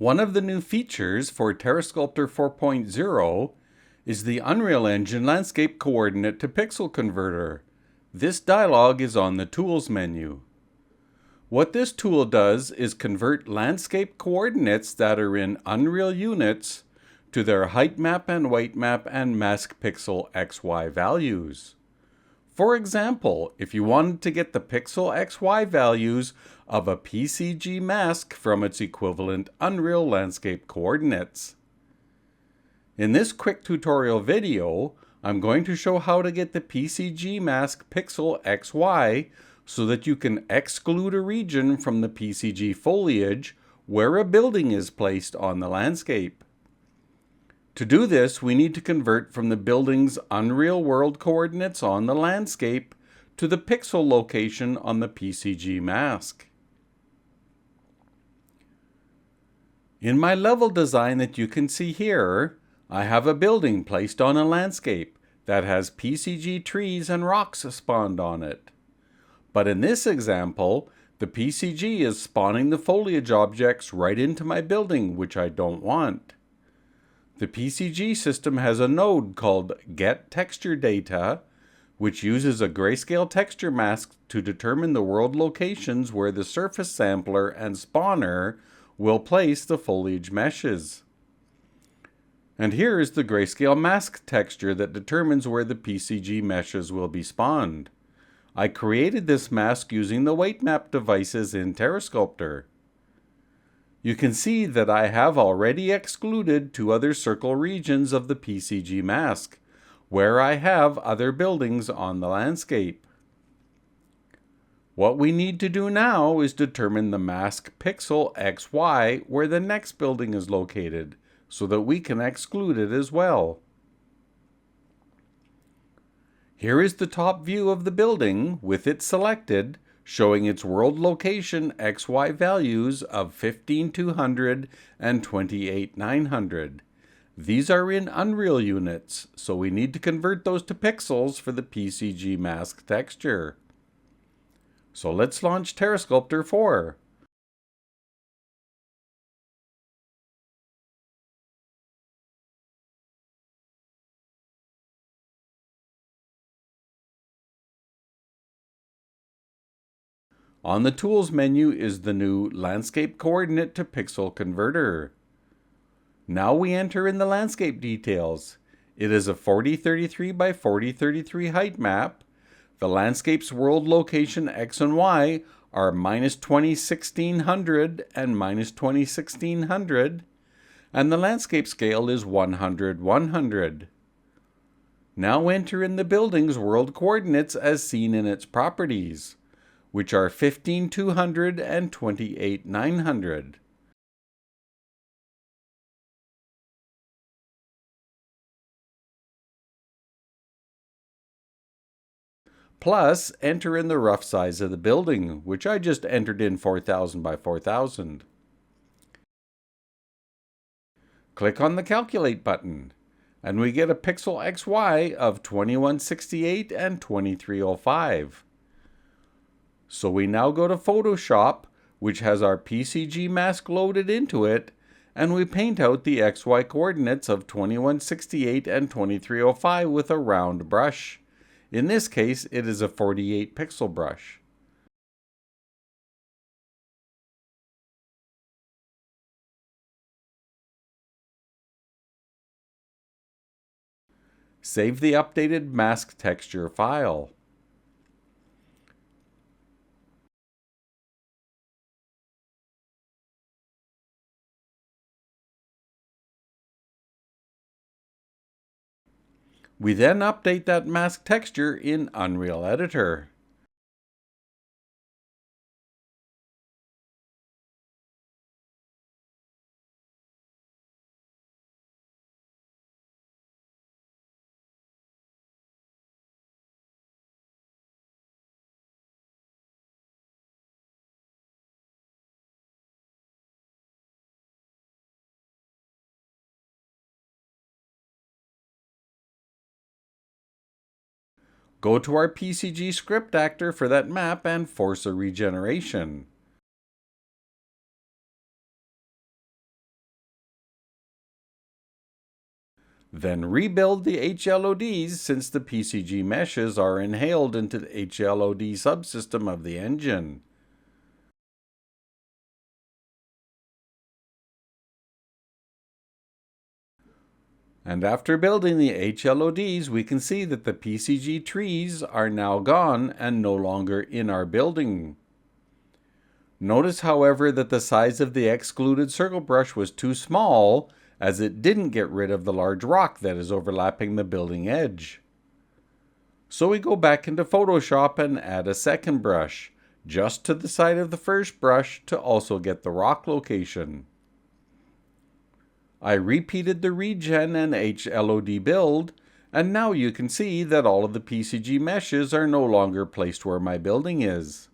One of the new features for TerreSculptor 4.0 is the Unreal Engine Landscape Coordinate to Pixel Converter. This dialog is on the Tools menu. What this tool does is convert landscape coordinates that are in Unreal units to their height map and weight map and mask pixel XY values. For example, if you wanted to get the pixel XY values of a PCG mask from its equivalent Unreal landscape coordinates. In this quick tutorial video, I'm going to show how to get the PCG mask pixel XY so that you can exclude a region from the PCG foliage where a building is placed on the landscape. To do this, we need to convert from the building's Unreal World coordinates on the landscape to the pixel location on the PCG mask. In my level design that you can see here, I have a building placed on a landscape that has PCG trees and rocks spawned on it. But in this example, the PCG is spawning the foliage objects right into my building, which I don't want. The PCG system has a node called getTextureData, which uses a grayscale texture mask to determine the world locations where the surface sampler and spawner will place the foliage meshes. And here is the grayscale mask texture that determines where the PCG meshes will be spawned. I created this mask using the weight map devices in TerreSculptor. You can see that I have already excluded two other circle regions of the PCG mask, where I have other buildings on the landscape. What we need to do now is determine the mask pixel XY where the next building is located, so that we can exclude it as well. Here is the top view of the building with it selected, showing its world location XY values of 15,200 and 28,900. These are in Unreal units, so we need to convert those to pixels for the PCG mask texture. So let's launch TerreSculptor 4. On the Tools menu is the new Landscape Coordinate to Pixel Converter. Now we enter in the landscape details. It is a 4033 by 4033 height map. The landscape's world location X and Y are -20/1600 and -20/1600, and the landscape scale is 100/100. Now enter in the building's world coordinates as seen in its properties, which are 15,200 and 28,900. Plus, enter in the rough size of the building, which I just entered in 4,000 by 4,000. Click on the Calculate button, and we get a pixel XY of 2168 and 2305. So we now go to Photoshop, which has our PCG mask loaded into it, and we paint out the XY coordinates of 2168 and 2305 with a round brush. In this case, it is a 48 pixel brush. Save the updated mask texture file. We then update that mask texture in Unreal Editor. Go to our PCG script actor for that map and force a regeneration. Then rebuild the HLODs since the PCG meshes are inhaled into the HLOD subsystem of the engine. And after building the HLODs, we can see that the PCG trees are now gone and no longer in our building. Notice, however, that the size of the excluded circle brush was too small, as it didn't get rid of the large rock that is overlapping the building edge. So we go back into Photoshop and add a second brush, just to the side of the first brush to also get the rock location. I repeated the regen and HLOD build, and now you can see that all of the PCG meshes are no longer placed where my building is.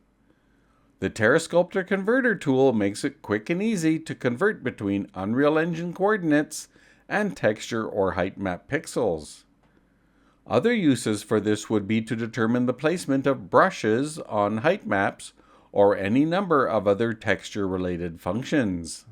The TerreSculptor converter tool makes it quick and easy to convert between Unreal Engine coordinates and texture or height map pixels. Other uses for this would be to determine the placement of brushes on height maps or any number of other texture-related functions.